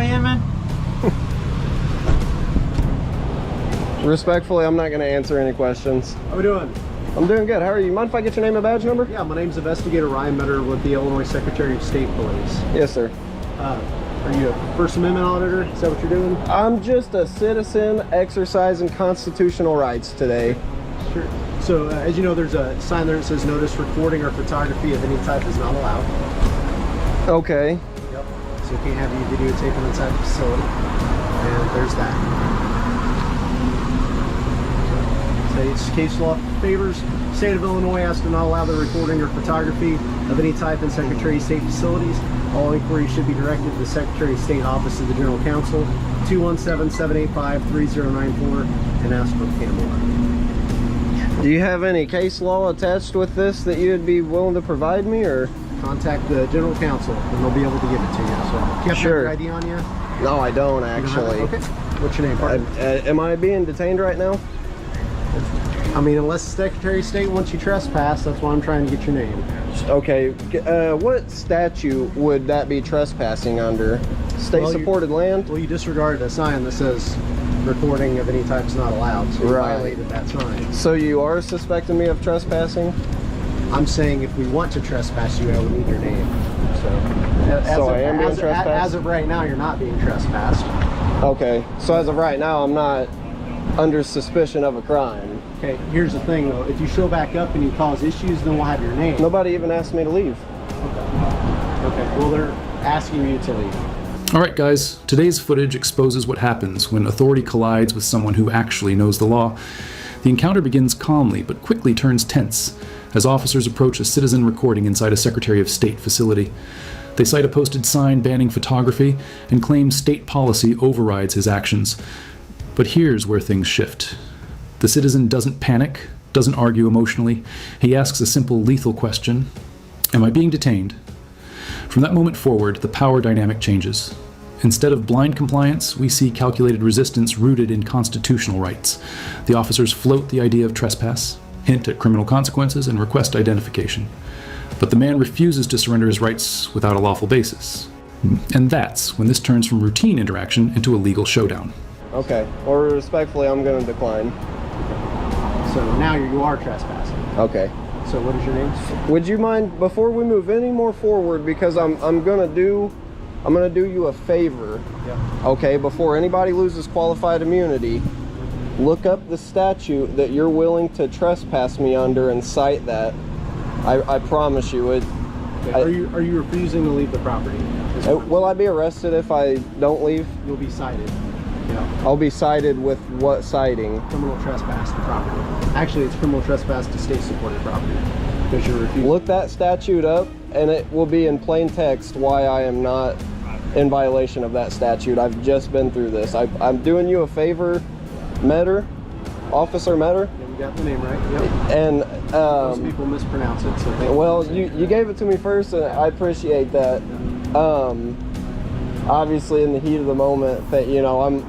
way in, man? Respectfully, I'm not going to answer any questions. How we doing? I'm doing good. How are you? Mind if I get your name and badge number? Yeah, my name's Investigator Ryan Metter with the Illinois Secretary of State Police. Yes, sir. Are you a First Amendment auditor? Is that what you're doing? I'm just a citizen exercising constitutional rights today. Sure. So, as you know, there's a sign there that says notice recording or photography of any type is not allowed. Okay. Yep. So you can't have you videotaping inside the facility. And there's that. It's case law favors. State of Illinois has to not allow the recording or photography of any type in Secretary of State facilities. All inquiries should be directed to the Secretary of State Office of the General Counsel, 217-785-3094, and ask for camera. Do you have any case law attached with this that you'd be willing to provide me, or? Contact the General Counsel, and they'll be able to give it to you. So, do you have your ID on you? No, I don't actually. Okay. What's your name, partner? Am I being detained right now? I mean, unless the Secretary of State wants you trespass, that's why I'm trying to get your name. Okay, what statute would that be trespassing under? State-supported land? Well, you disregarded a sign that says recording of any type is not allowed, so you violated that sign. So you are suspecting me of trespassing? I'm saying if we want to trespass you, I would need your name. I am being trespassed? As of right now, you're not being trespassed. Okay, so as of right now, I'm not under suspicion of a crime. Okay, here's the thing though, if you show back up and you cause issues, then we'll have your name. Nobody even asked me to leave. Okay, well they're asking you to leave. Alright guys, today's footage exposes what happens when authority collides with someone who actually knows the law. The encounter begins calmly, but quickly turns tense as officers approach a citizen recording inside a Secretary of State facility. They cite a posted sign banning photography and claim state policy overrides his actions. But here's where things shift. The citizen doesn't panic, doesn't argue emotionally. He asks a simple lethal question: am I being detained? From that moment forward, the power dynamic changes. Instead of blind compliance, we see calculated resistance rooted in constitutional rights. The officers float the idea of trespass, hint at criminal consequences, and request identification. But the man refuses to surrender his rights without a lawful basis. And that's when this turns from routine interaction into a legal showdown. Okay, well respectfully, I'm going to decline. So now you are trespassing. Okay. So what is your name? Would you mind, before we move any more forward, because I'm gonna do you a favor. Yeah. Okay, before anybody loses qualified immunity, look up the statute that you're willing to trespass me under and cite that. I promise you it. Okay. Are you refusing to leave the property? Will I be arrested if I don't leave? You'll be cited. Yeah. I'll be cited with what citing? Criminal trespass to property. Actually, it's criminal trespass to state-supported property. Because you're refusing. Look that statute up, and it will be in plain text why I am not in violation of that statute. I've just been through this. I'm doing you a favor, Metter, Officer Metter. Yeah, you got the name right. Yep. And most people mispronounce it. So well, you gave it to me first, and I appreciate that. Obviously, in the heat of the moment, that I'm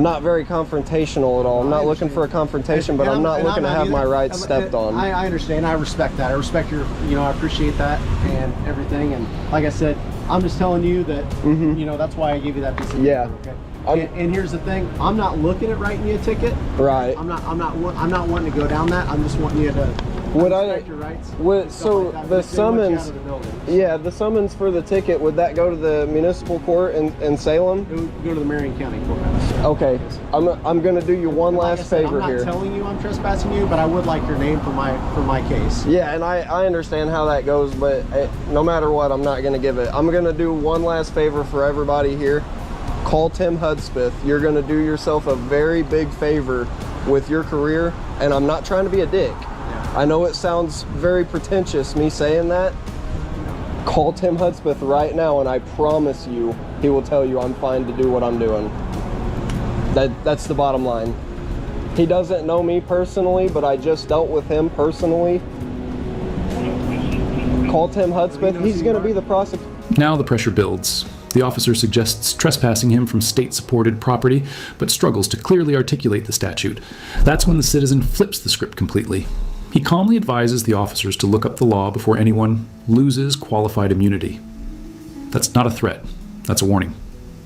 not very confrontational at all. I'm not looking for a confrontation, but I'm not looking to have my rights stepped on. I understand. I respect that. I respect your, I appreciate that and everything. And like I said, I'm just telling you that, that's why I gave you that piece of paper. Yeah. Okay? And here's the thing. I'm not looking at writing you a ticket. Right. I'm not wanting to go down that. I'm just wanting you to respect your rights. So like the summons, the summons for the ticket, would that go to the municipal court in Salem? It would go to the Marion County Courthouse. Okay, I'm gonna do you one last favor here. I'm not telling you I'm trespassing you, but I would like your name for my case. Yeah, and I understand how that goes, but no matter what, I'm not gonna give it. I'm gonna do one last favor for everybody here. Call Tim Hudspeth. You're gonna do yourself a very big favor with your career, and I'm not trying to be a dick. Yeah. I know it sounds very pretentious me saying that. Call Tim Hudspeth right now, and I promise you he will tell you I'm fine to do what I'm doing. That's the bottom line. He doesn't know me personally, but I just dealt with him personally. Call Tim Hudspeth. He's going to be the prosecutor. Now the pressure builds. The officer suggests trespassing him from state-supported property, but struggles to clearly articulate the statute. That's when the citizen flips the script completely. He calmly advises the officers to look up the law before anyone loses qualified immunity. That's not a threat. That's a warning.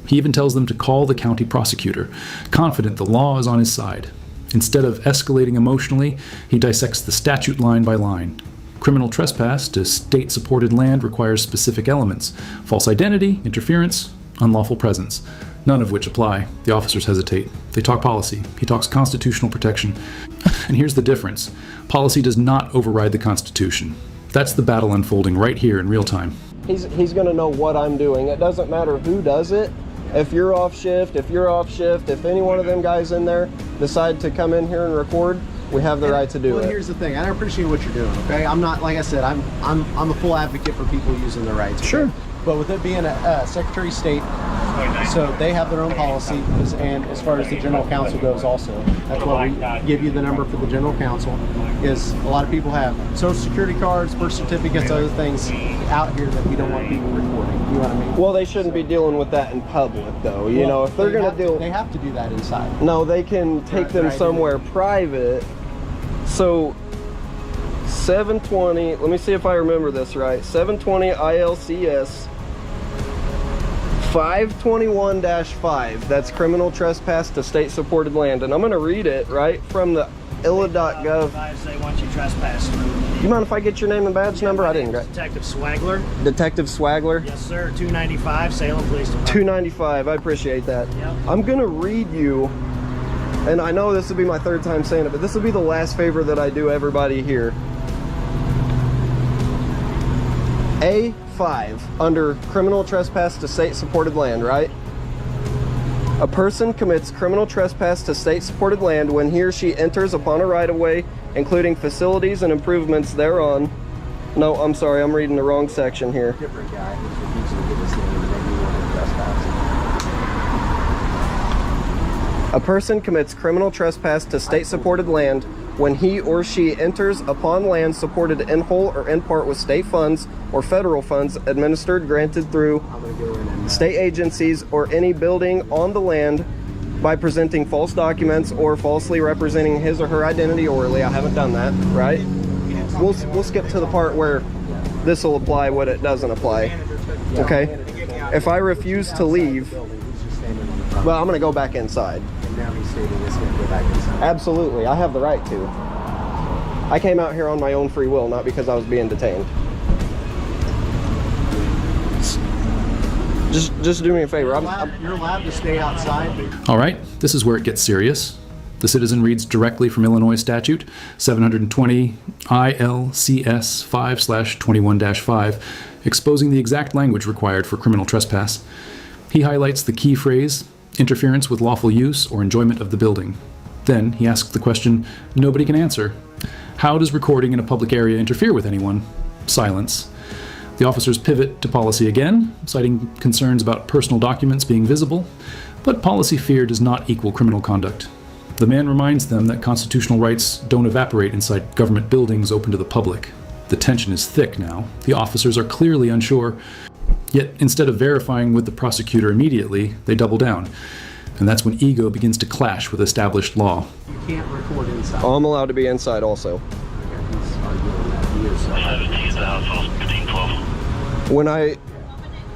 He even tells them to call the county prosecutor, confident the law is on his side. Instead of escalating emotionally, he dissects the statute line by line. Criminal trespass to state-supported land requires specific elements: false identity, interference, unlawful presence, none of which apply. The officers hesitate. They talk policy. He talks constitutional protection. And here's the difference. Policy does not override the Constitution. That's the battle unfolding right here in real time. He's going to know what I'm doing. It doesn't matter who does it. If you're off shift, if any one of them guys in there decide to come in here and record, we have the right to do it. Well, here's the thing. I appreciate what you're doing, okay? I'm not, like I said, I'm a full advocate for people using their rights. Okay? Sure. But with it being a Secretary of State, so they have their own policy, and as far as the General Counsel goes also, that's why we give you the number for the General Counsel, is a lot of people have Social Security cards, birth certificates, other things out here that we don't want people recording. You know what I mean? Well, they shouldn't be dealing with that in public, though. You know, if they're going to deal... They have to do that inside. No, they can take them somewhere private. So, 720, let me see if I remember this right. 720 ILCS 521-5, that's criminal trespass to state-supported land. And I'm going to read it right from the illa.gov. They want you trespassed. You mind if I get your name and badge number? I didn't get. Detective Swagler. Detective Swagler? Yes, sir. 295 Salem Police Department. 295, I appreciate that. Yep. I'm going to read you, and I know this will be my third time saying it, but this will be the last favor that I do everybody here. A5, under criminal trespass to state-supported land, right? A person commits criminal trespass to state-supported land when he or she enters upon a right-of-way, including facilities and improvements thereon. No, I'm sorry, I'm reading the wrong section here. Different guy who's refusing to give us the name and then you want to trespass. A person commits criminal trespass to state-supported land when he or she enters upon land supported in whole or in part with state funds or federal funds administered, granted through state agencies or any building on the land by presenting false documents or falsely representing his or her identity orally. I haven't done that, right? We'll skip to the part where this will apply, what it doesn't apply. Okay? If I refuse to leave, well, I'm going to go back inside. Now he's stating it's going to go back inside. Absolutely, I have the right to. I came out here on my own free will, not because I was being detained. Just do me a favor. You're allowed to stay outside. All right, this is where it gets serious. The citizen reads directly from Illinois statute 720 ILCS 5/21-5, exposing the exact language required for criminal trespass. He highlights the key phrase, interference with lawful use or enjoyment of the building. Then he asks the question nobody can answer. How does recording in a public area interfere with anyone? Silence. The officers pivot to policy again, citing concerns about personal documents being visible, but policy fear does not equal criminal conduct. The man reminds them that constitutional rights don't evaporate inside government buildings open to the public. The tension is thick now. The officers are clearly unsure. Yet, instead of verifying with the prosecutor immediately, they double down. And that's when ego begins to clash with established law. You can't record inside. Oh, I'm allowed to be inside also. When I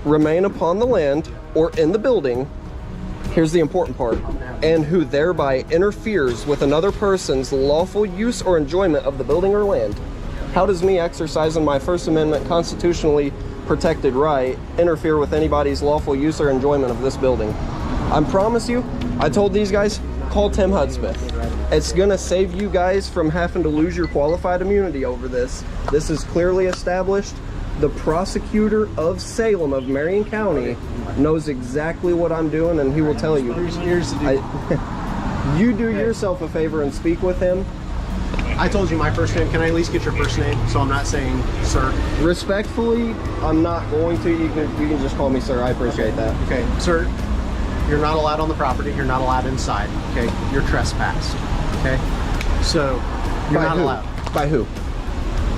remain upon the land or in the building, here's the important part, and who thereby interferes with another person's lawful use or enjoyment of the building or land. How does me exercising my First Amendment constitutionally protected right interfere with anybody's lawful use or enjoyment of this building? I promise you, I told these guys, call Tim Hudspeth. It's gonna save you guys from having to lose your qualified immunity over this. This is clearly established. The prosecutor of Salem, of Marion County, knows exactly what I'm doing, and he will tell you. Here's the deal. You do yourself a favor and speak with him. I told you my first name. Can I at least get your first name so I'm not saying sir? Respectfully, I'm not going to. You can just call me sir. I appreciate that. Okay, sir, you're not allowed on the property. You're not allowed inside. Okay, you're trespassed. Okay, so you're not allowed. By who?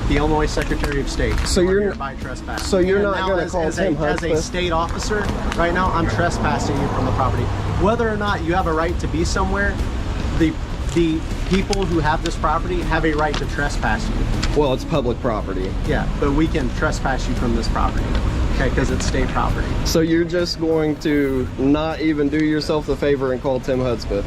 The Illinois Secretary of State. So you're by trespass. So you're not going to call Tim Hudspeth? As a state officer, right now I'm trespassing you from the property. Whether or not you have a right to be somewhere, the people who have this property have a right to trespass you. Well, it's public property. Yeah, but we can trespass you from this property. okay, because it's state property. So you're just going to not even do yourself the favor and call Tim Hudspeth?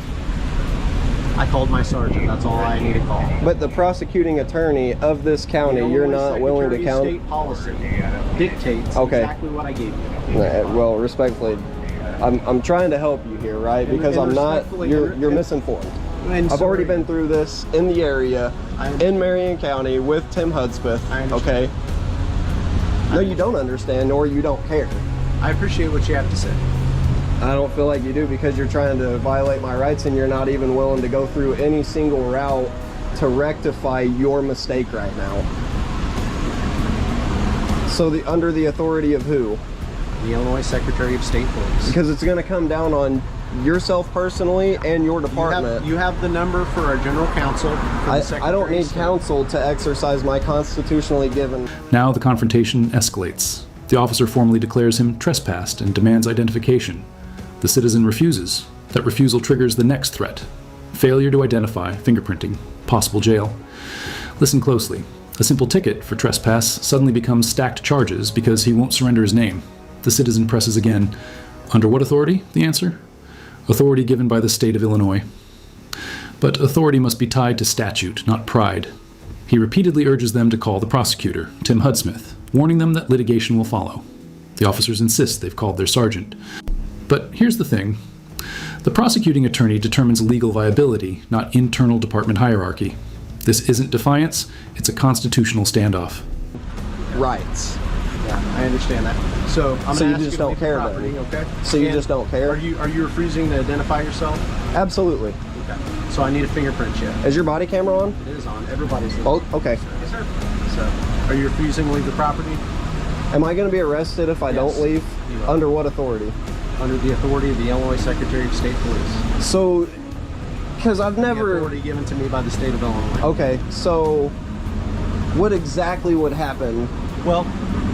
I called my sergeant. That's all I need to call. But the prosecuting attorney of this county, you're not willing to count? State policy dictates Okay. exactly what I gave you. Well, respectfully, I'm trying to help you here, right? Because And I'm not, respectfully, you're misinformed. And I've already sorry. been through this in the area, in Marion County, with Tim Hudspeth, I understand. okay? No, you don't understand, or you don't care. I appreciate what you have to say. I don't feel like you do, because you're trying to violate my rights and you're not even willing to go through any single route to rectify your mistake right now. So under the authority of who? The Illinois Secretary of State Police. Because it's going to come down on yourself personally and your department. You have the number for our general counsel. For the I Secretary don't of need State. counsel to exercise my constitutionally given. Now the confrontation escalates. The officer formally declares him trespassed and demands identification. The citizen refuses. That refusal triggers the next threat. Failure to identify, fingerprinting, possible jail. Listen closely. A simple ticket for trespass suddenly becomes stacked charges because he won't surrender his name. The citizen presses again. Under what authority? The answer? Authority given by the state of Illinois. But authority must be tied to statute, not pride. He repeatedly urges them to call the prosecutor, Tim Hudspeth, warning them that litigation will follow. The officers insist they've called their sergeant. But here's the thing. The prosecuting attorney determines legal viability, not internal department hierarchy. This isn't defiance, it's a constitutional standoff. Rights. Yeah, I understand that. So I'm So gonna you ask just to don't leave the care property, then? okay? So you And just don't care? Are you refusing to identify yourself? Absolutely. Okay. So I need a fingerprint check. Is your body camera on? It is on. Everybody's. Oh, okay. Yes, sir. So, are you refusing to leave the property Am I going to be arrested if I Yes, don't leave? you are. Under what authority? under the authority of the Illinois Secretary of State Police? So, because I've The never... authority given to me by the state of Illinois. Okay, so what exactly would happen? Well,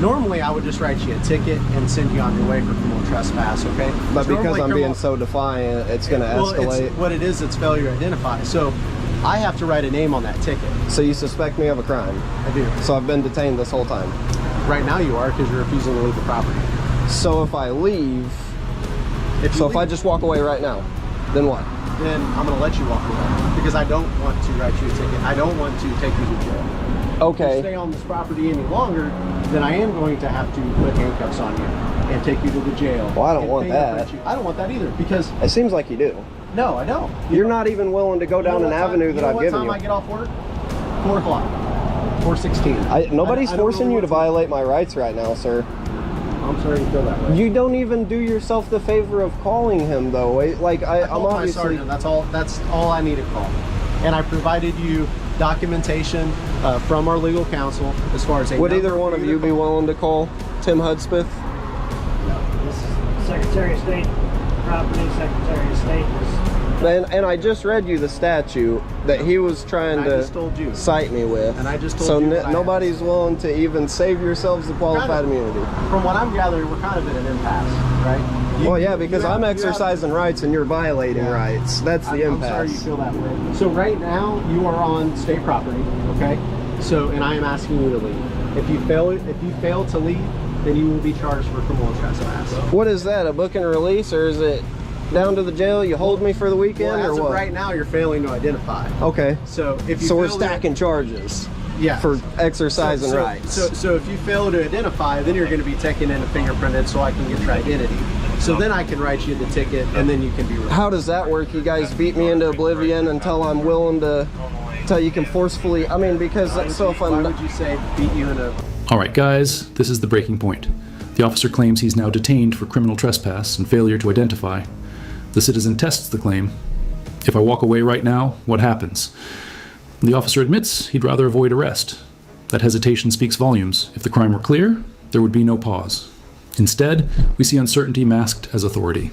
normally I would just write you a ticket and send you on your way for criminal trespass, okay? But It's because normally I'm being criminal- so defiant, it's going to Well, escalate. it's, what it is, it's failure to identify. So I have to write a name on that ticket. So you suspect me of a crime. I do. So I've been detained this whole time. Right now you are because you're refusing to leave the property. So if I leave, If so if I just walk away right now, then what? then I'm going to let you walk away because I don't want to write you a ticket. I don't want to take you to jail. If you Okay. stay on this property any longer, then I am going to have to put handcuffs on you and take you to the jail. Well, I don't and want fingerprint that. you. I don't want that either because, It seems like you do. no, I don't. You're not even willing to go You know down an what time- avenue that I've given You know what time you. I get off work? 4 o'clock. 4:16. Nobody's I don't forcing really you to want violate my rights right now, sir. I'm sorry you feel that way. You don't even do yourself the favor of calling him, though. Like I I'm called my obviously. sergeant. That's all I need to call. And I provided you documentation from our legal counsel as far as a Would number either one for of to you be call. willing to call Tim Hudspeth? This is Secretary of State property, Secretary of State was And I just read you the statute that he was trying And I to just told you. cite me with. And I just told so you what I nobody's willing to even save yourselves the qualified Kind of. immunity. From what I'm gathering, we're kind of at an impasse, right? Well, yeah, because I'm you exercising rights and you're violating Yeah. rights. That's the I'm impasse. sorry you feel that way. So right now you are on state property, okay? So, and I am asking you to leave. If you fail to leave, then you will be charged for criminal trespass. What is that? A book and release, or is it down to the jail? You hold me for the weekend, Well, as or of what? right now, you're failing to identify. Okay. So if you So we're fail to- stacking charges yeah. for exercising so, rights. So if you fail to identify, then you're going to be taken in and fingerprinted so I can get your identity. So then I can write you the ticket and then you can be released. How does that work? You guys beat me into oblivion until I'm willing to, until you can forcefully, I mean, because so if Why I'm, would you say beat you in a... All right, guys, this is the breaking point. The officer claims he's now detained for criminal trespass and failure to identify. The citizen tests the claim. If I walk away right now, what happens? The officer admits he'd rather avoid arrest. That hesitation speaks volumes. If the crime were clear, there would be no pause. Instead, we see uncertainty masked as authority.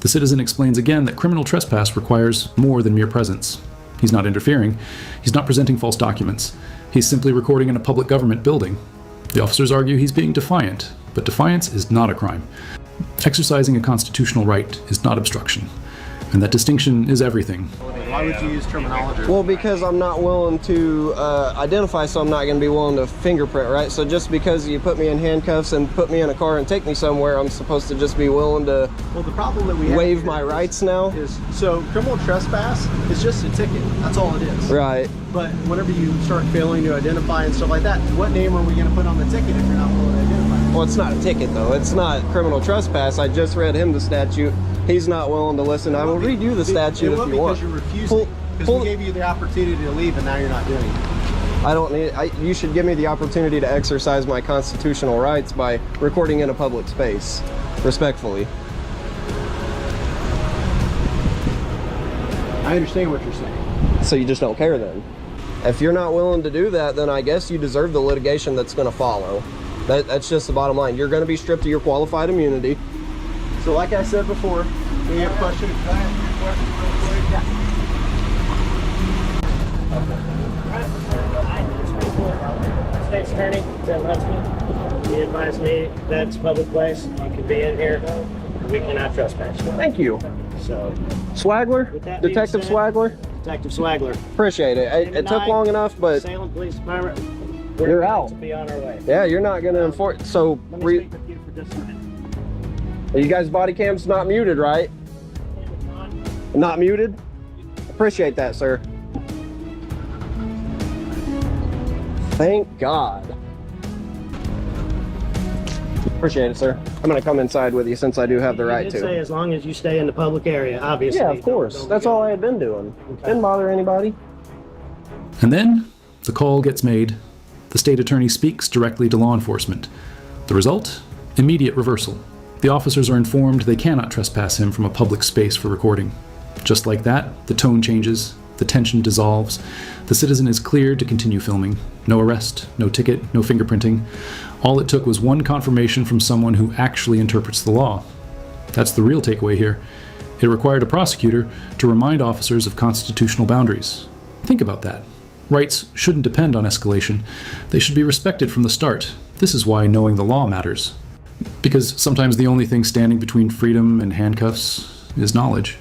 The citizen explains again that criminal trespass requires more than mere presence. He's not interfering. He's not presenting false documents. He's simply recording in a public government building. The officers argue he's being defiant, but defiance is not a crime. Exercising a constitutional right is not obstruction. And that distinction is everything. Why would you use terminology? Well, because I'm not willing to identify, so I'm not going to be willing to fingerprint, right? So just because you put me in handcuffs and put me in a car and take me somewhere, I'm supposed to just be willing to Well, the problem that we have waive here my rights now? is, so criminal trespass is just a ticket. That's all it is. Right. But whenever you start failing to identify and stuff like that, what name are we going to put on the ticket if you're not willing to identify? Well, it's not a ticket, though. It's not criminal trespass. I just read him the statute. He's not willing to listen. I will read you the statute if you want. Because you're refusing. Because we gave you the opportunity to leave and now you're not doing it. I don't need. You should give me the opportunity to exercise my constitutional rights by recording in a public space, respectfully. I understand what you're saying. So you just don't care then? If you're not willing to do that, then I guess you deserve the litigation that's going to follow. That's just the bottom line. You're going to be stripped of your qualified immunity. So like I said before, we have questions. State's Attorney, Tim Hudson. He advised me that's a public place. You can be in here. We cannot trespass. Thank you. So, Swagler? With that being Detective said- Swagler? Detective Swagler. Appreciate it. It took long enough, but Salem Police Department. You're We're out. To be on our way. yeah, you're not going to enforce. So, Let me speak with you for just a minute. you guys' body cam's not muted, right? Not muted? Appreciate that, sir. Thank God. Appreciate it, sir. I'm gonna come inside with you since I do have the right You did say to. as long as you stay in the public area, obviously. Yeah, of course. Don't That's go. all I had been doing. Didn't bother anybody. And then the call gets made. The state attorney speaks directly to law enforcement. The result? Immediate reversal. The officers are informed they cannot trespass him from a public space for recording. Just like that, the tone changes, the tension dissolves, the citizen is cleared to continue filming. No arrest, no ticket, no fingerprinting. All it took was one confirmation from someone who actually interprets the law. That's the real takeaway here. It required a prosecutor to remind officers of constitutional boundaries. Think about that. Rights shouldn't depend on escalation. They should be respected from the start. This is why knowing the law matters. Because sometimes the only thing standing between freedom and handcuffs is knowledge.